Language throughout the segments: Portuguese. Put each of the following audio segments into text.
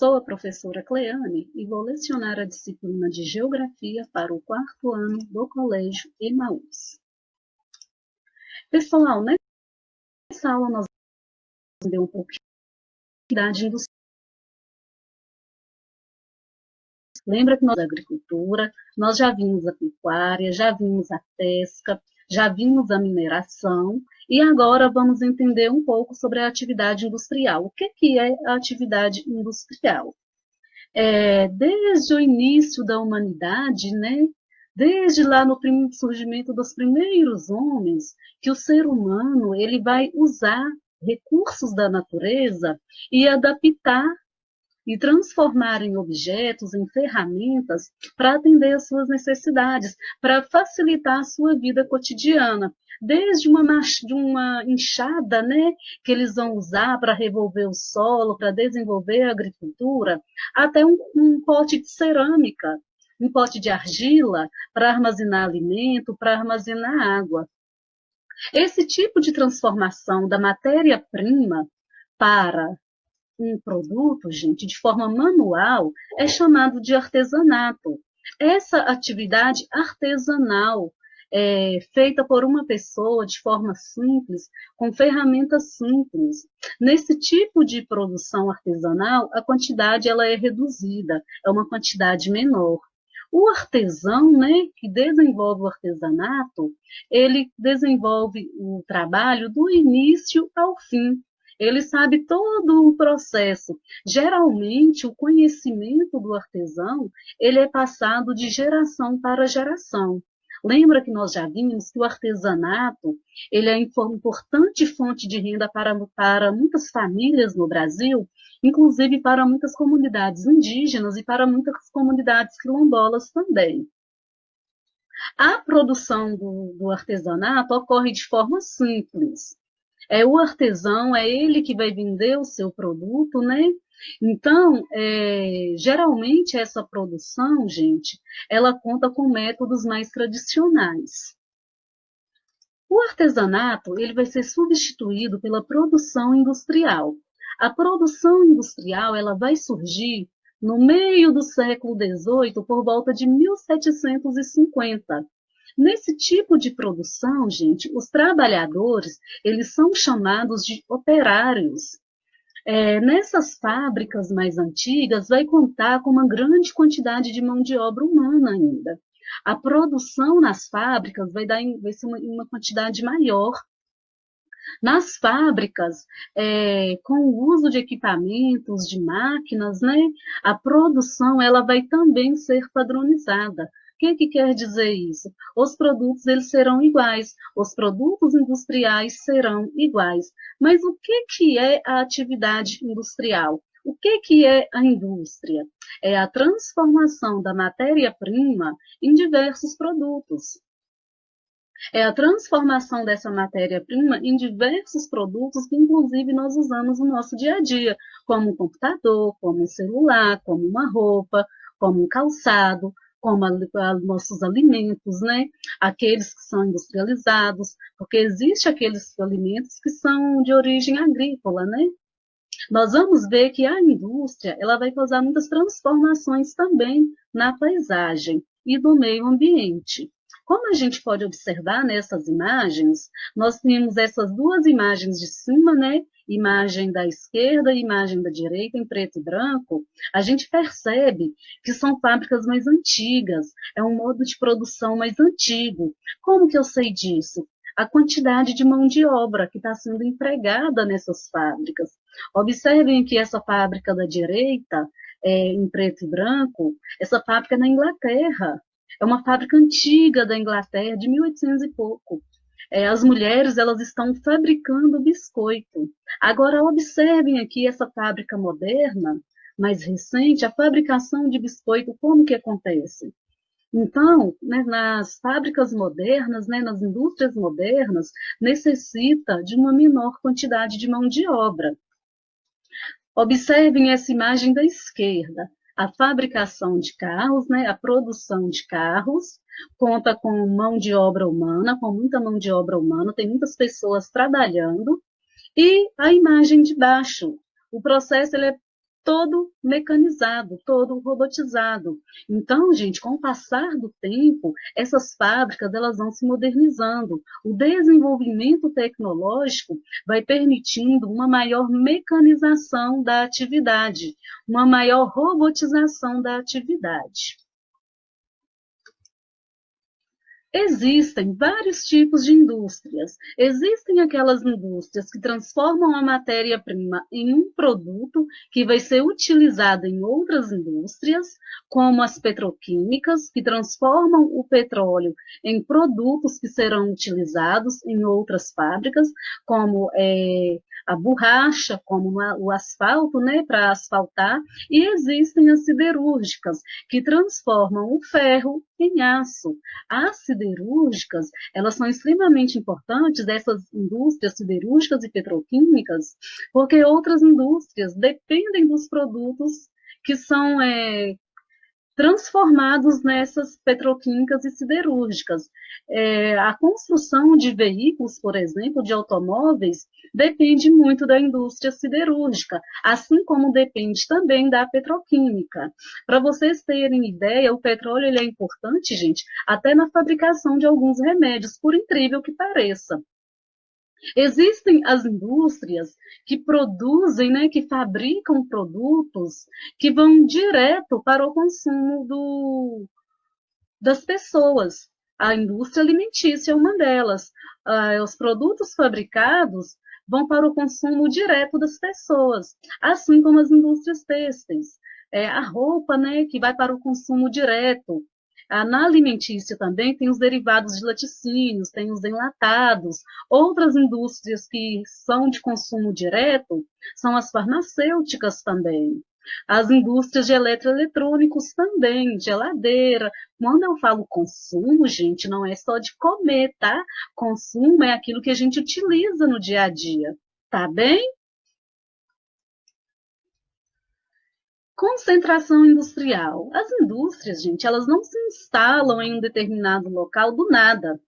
Sou a professora Cleane e vou lecionar a disciplina de Geografia para o 4º ano do Colégio Emaús. Pessoal, nessa aula nós vamos entender um pouco da atividade industrial. Lembra que nós da agricultura, nós já vimos a pecuária, já vimos a pesca, já vimos a mineração e agora vamos entender um pouco sobre a atividade industrial. O que é a atividade industrial? Desde o início da humanidade, desde lá no surgimento dos primeiros homens, que o ser humano ele vai usar recursos da natureza e adaptar e transformar em objetos, em ferramentas, para atender às suas necessidades, para facilitar a sua vida cotidiana. Desde uma enxada, que eles vão usar para revolver o solo, para desenvolver a agricultura, até um pote de cerâmica, um pote de argila para armazenar alimento, para armazenar água. Esse tipo de transformação da matéria-prima para um produto, gente, de forma manual, é chamado de artesanato. Essa atividade artesanal feita por uma pessoa de forma simples, com ferramentas simples. Nesse tipo de produção artesanal, a quantidade ela é reduzida, é uma quantidade menor. O artesão, que desenvolve o artesanato, ele desenvolve o trabalho do início ao fim. Ele sabe todo o processo. Geralmente, o conhecimento do artesão, ele é passado de geração para geração. Lembra que nós já vimos que o artesanato, ele é importante fonte de renda para muitas famílias no Brasil, inclusive para muitas comunidades indígenas e para muitas comunidades quilombolas também. A produção do artesanato ocorre de forma simples. O artesão, é ele que vai vender o seu produto, Então, geralmente essa produção, gente, ela conta com métodos mais tradicionais. O artesanato, ele vai ser substituído pela produção industrial. A produção industrial, ela vai surgir no meio do século XVIII, por volta de 1750. Nesse tipo de produção, gente, os trabalhadores, eles são chamados de operários. Nessas fábricas mais antigas, vai contar com uma grande quantidade de mão de obra humana ainda. A produção nas fábricas vai ser uma quantidade maior. Nas fábricas, com o uso de equipamentos, de máquinas, a produção ela vai também ser padronizada. O que quer dizer isso? Os produtos eles serão iguais, os produtos industriais serão iguais. Mas o que é a atividade industrial? O que é a indústria? É a transformação da matéria-prima em diversos produtos. É a transformação dessa matéria-prima em diversos produtos que, inclusive, nós usamos no nosso dia a dia, como um computador, como um celular, como uma roupa, como um calçado, como nossos alimentos, Aqueles que são industrializados, porque existem aqueles alimentos que são de origem agrícola, Nós vamos ver que a indústria ela vai causar muitas transformações também na paisagem e no meio ambiente. Como a gente pode observar nessas imagens, nós temos essas duas imagens de cima, Imagem da esquerda e imagem da direita, em preto e branco. A gente percebe que são fábricas mais antigas, é um modo de produção mais antigo. Como que eu sei disso? A quantidade de mão de obra que está sendo empregada nessas fábricas. Observem que essa fábrica da direita, em preto e branco, essa fábrica é na Inglaterra. É uma fábrica antiga da Inglaterra, de 1800 e pouco. As mulheres elas estão fabricando biscoito. Agora, observem aqui essa fábrica moderna, mais recente, a fabricação de biscoito, como que acontece? Então, nas fábricas modernas, nas indústrias modernas, necessita de uma menor quantidade de mão de obra. Observem essa imagem da esquerda. A fabricação de carros, a produção de carros, conta com mão de obra humana, com muita mão de obra humana, tem muitas pessoas trabalhando. E a imagem de baixo, o processo ele é todo mecanizado, todo robotizado. Então, gente, com o passar do tempo, essas fábricas elas vão se modernizando. O desenvolvimento tecnológico vai permitindo uma maior mecanização da atividade, uma maior robotização da atividade. Existem vários tipos de indústrias. Existem aquelas indústrias que transformam a matéria-prima em um produto que vai ser utilizado em outras indústrias, como as petroquímicas, que transformam o petróleo em produtos que serão utilizados em outras fábricas, como a borracha, como o asfalto, né, para asfaltar, e existem as siderúrgicas, que transformam o ferro em aço. As siderúrgicas, elas são extremamente importantes, dessas indústrias siderúrgicas e petroquímicas, porque outras indústrias dependem dos produtos que são transformados nessas petroquímicas e siderúrgicas. A construção de veículos, por exemplo, de automóveis, depende muito da indústria siderúrgica, assim como depende também da petroquímica. Para vocês terem ideia, o petróleo ele é importante, gente, até na fabricação de alguns remédios, por incrível que pareça. Existem as indústrias que produzem, né, que fabricam produtos que vão direto para o consumo das pessoas. A indústria alimentícia é uma delas. Os produtos fabricados vão para o consumo direto das pessoas, assim como as indústrias têxteis. A roupa, né, que vai para o consumo direto. Na alimentícia também tem os derivados de laticínios, tem os enlatados. Outras indústrias que são de consumo direto são as farmacêuticas também. As indústrias de eletroeletrônicos também, geladeira. Quando eu falo consumo, gente, não é só de comer, tá? Consumo é aquilo que a gente utiliza no dia a dia, tá bem? Concentração industrial. As indústrias, gente, elas não se instalam em um determinado local do nada.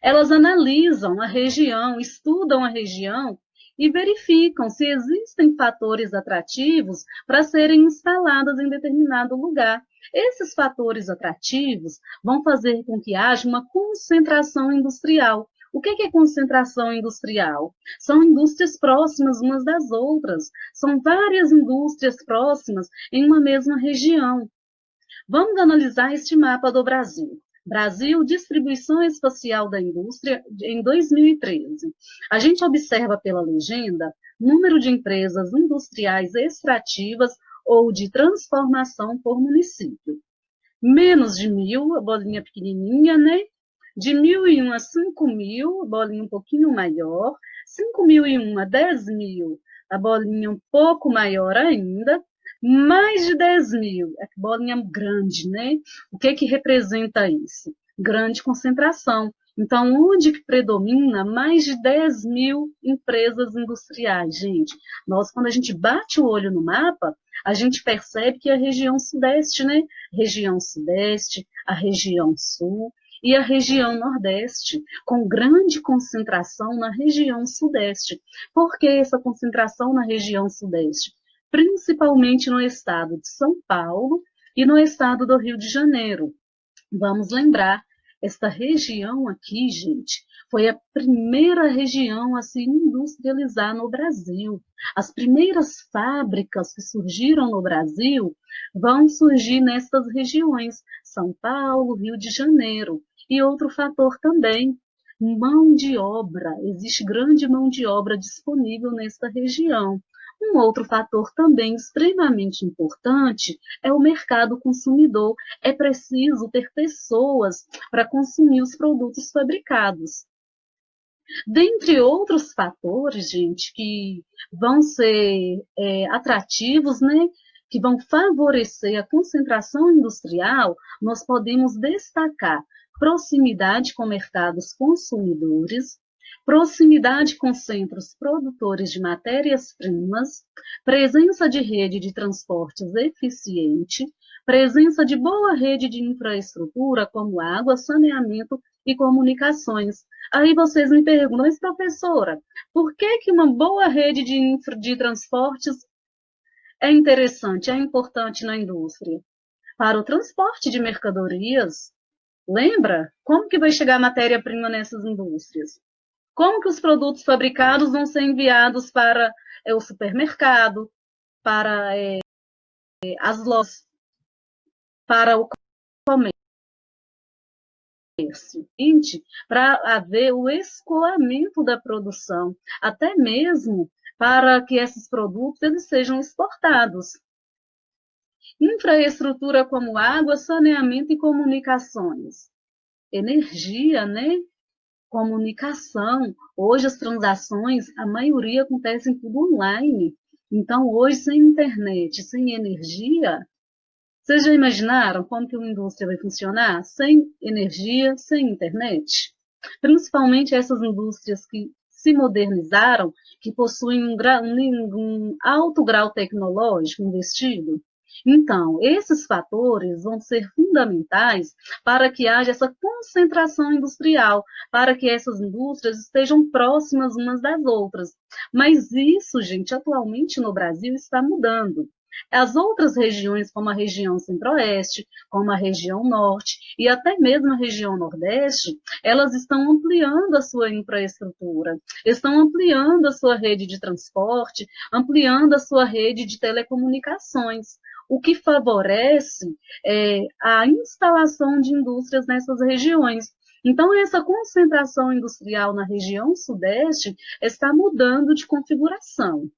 Elas analisam a região, estudam a região e verificam se existem fatores atrativos para serem instaladas em determinado lugar. Esses fatores atrativos vão fazer com que haja uma concentração industrial. O que é concentração industrial? São indústrias próximas umas das outras. São várias indústrias próximas em uma mesma região. Vamos analisar este mapa do Brasil. Brasil, distribuição espacial da indústria em 2013. A gente observa pela legenda número de empresas industriais extrativas ou de transformação por município. Menos de 1.000, a bolinha pequenininha, né? De 1.001 a 5.000, a bolinha um pouquinho maior. 5.001 a 10.000, a bolinha um pouco maior ainda. Mais de 10.000, é bolinha grande, né? O que representa isso? Grande concentração. Então, onde que predomina mais de 10.000 empresas industriais, gente? Quando a gente bate o olho no mapa, a gente percebe que a região sudeste, né? Região sudeste, a região sul e a região nordeste, com grande concentração na região sudeste. Por que essa concentração na região sudeste? Principalmente no estado de São Paulo e no estado do Rio de Janeiro. Vamos lembrar, esta região aqui, gente, foi a primeira região a se industrializar no Brasil. As primeiras fábricas que surgiram no Brasil vão surgir nestas regiões, São Paulo, Rio de Janeiro. E outro fator também, mão de obra. Existe grande mão de obra disponível nesta região. Um outro fator também extremamente importante é o mercado consumidor. É preciso ter pessoas para consumir os produtos fabricados. Dentre outros fatores, gente, que vão ser atrativos, né, que vão favorecer a concentração industrial, nós podemos destacar proximidade com mercados consumidores, proximidade com centros produtores de matérias-primas, presença de rede de transportes eficiente, presença de boa rede de infraestrutura como água, saneamento e comunicações. Aí vocês me perguntam, mas professora, por que uma boa rede de transportes é interessante, é importante na indústria? Para o transporte de mercadorias. Lembra? Como que vai chegar a matéria-prima nessas indústrias? Como que os produtos fabricados vão ser enviados para o supermercado, para as lojas, para o comércio, para haver o escoamento da produção, até mesmo para que esses produtos eles sejam exportados. Infraestrutura como água, saneamento e comunicações. Energia, né? Comunicação. Hoje as transações, a maioria acontecem tudo online. Então, hoje, sem internet, sem energia, vocês já imaginaram como que uma indústria vai funcionar? Sem energia, sem internet? Principalmente essas indústrias que se modernizaram, que possuem um alto grau tecnológico investido. Então, esses fatores vão ser fundamentais para que haja essa concentração industrial, para que essas indústrias estejam próximas umas das outras. Mas isso, gente, atualmente no Brasil está mudando. As outras regiões, como a região centro-oeste, como a região norte e até mesmo a região nordeste, elas estão ampliando a sua infraestrutura, estão ampliando a sua rede de transporte, ampliando a sua rede de telecomunicações, o que favorece a instalação de indústrias nessas regiões. Então, essa concentração industrial na região sudeste está mudando de configuração.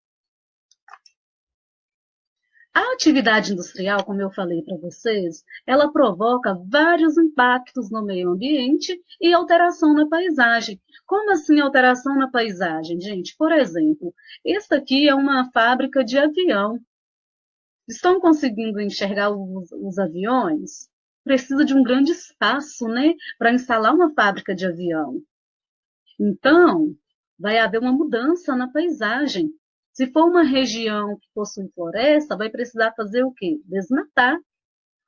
A atividade industrial, como eu falei para vocês, ela provoca vários impactos no meio ambiente e alteração na paisagem. Como assim alteração na paisagem, gente? Por exemplo, esta aqui é uma fábrica de avião. Estão conseguindo enxergar os aviões? Precisa de um grande espaço, né, para instalar uma fábrica de avião. Então, vai haver uma mudança na paisagem. Se for uma região que possui floresta, vai precisar fazer o quê? Desmatar.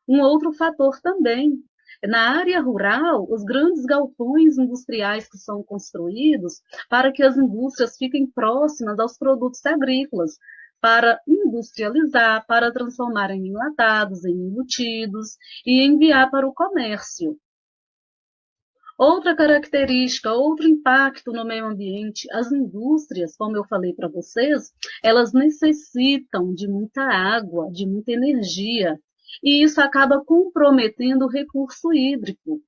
Um outro fator também. Na área rural, os grandes galpões industriais que são construídos para que as indústrias fiquem próximas aos produtos agrícolas, para industrializar, para transformar em enlatados, em embutidos e enviar para o comércio. Outra característica, outro impacto no meio ambiente, as indústrias, como eu falei para vocês, elas necessitam de muita água, de muita energia, e isso acaba comprometendo o recurso hídrico,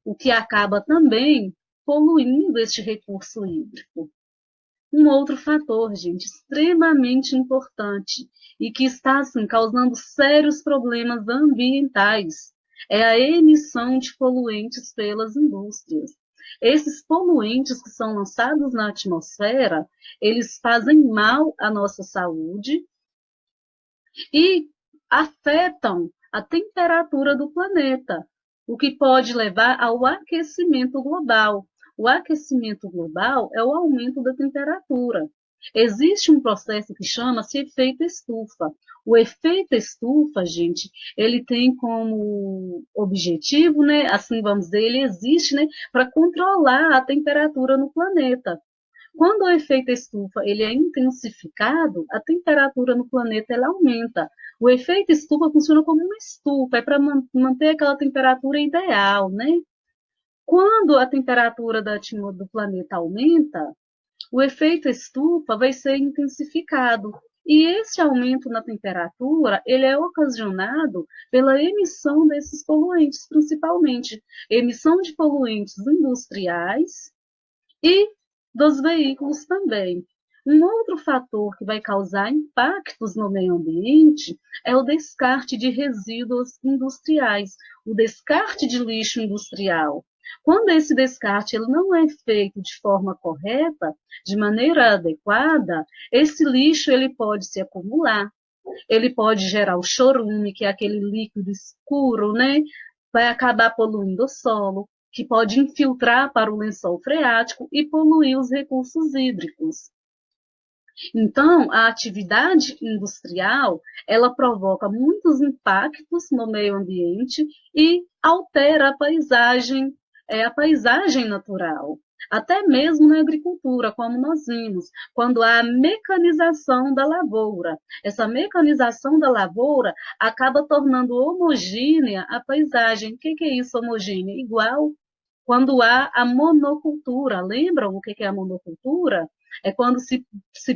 o que acaba também poluindo este recurso hídrico. Um outro fator, gente, extremamente importante e que está assim, causando sérios problemas ambientais é a emissão de poluentes pelas indústrias. Esses poluentes que são lançados na atmosfera, eles fazem mal à nossa saúde e afetam a temperatura do planeta, o que pode levar ao aquecimento global. O aquecimento global é o aumento da temperatura. Existe um processo que chama-se efeito estufa. O efeito estufa, gente, ele tem como objetivo, né, assim vamos dizer, ele existe, né, para controlar a temperatura no planeta. Quando o efeito estufa ele é intensificado, a temperatura no planeta ela aumenta. O efeito estufa funciona como uma estufa, é para manter aquela temperatura ideal, né? Quando a temperatura do planeta aumenta, o efeito estufa vai ser intensificado. E esse aumento na temperatura, ele é ocasionado pela emissão desses poluentes, principalmente emissão de poluentes industriais e dos veículos também. Um outro fator que vai causar impactos no meio ambiente é o descarte de resíduos industriais, o descarte de lixo industrial. Quando esse descarte ele não é feito de forma correta, de maneira adequada, esse lixo ele pode se acumular, ele pode gerar o chorume, que é aquele líquido escuro, né? Vai acabar poluindo o solo, que pode infiltrar para o lençol freático e poluir os recursos hídricos. Então, a atividade industrial, ela provoca muitos impactos no meio ambiente e altera a paisagem natural. até mesmo na agricultura, como nós vimos, quando há a mecanização da lavoura. Essa mecanização da lavoura acaba tornando homogênea a paisagem. O que é isso, homogênea? Igual quando há a monocultura. Lembram o que é a monocultura? É quando se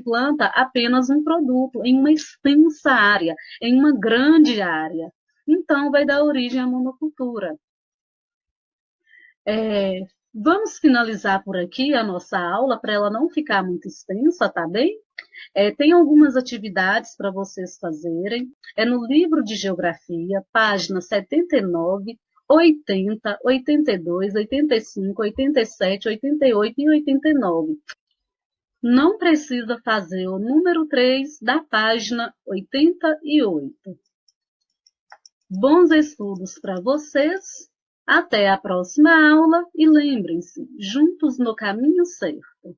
planta apenas um produto em uma extensa área, em uma grande área. Então, vai dar origem à monocultura. Vamos finalizar por aqui a nossa aula, para ela não ficar muito extensa, tá bem? Tem algumas atividades para vocês fazerem. É no livro de Geografia, página 79, 80, 82, 85, 87, 88 e 89. Não precisa fazer o número 3 da página 88. Bons estudos para vocês. Até a próxima aula e lembrem-se, juntos no caminho certo.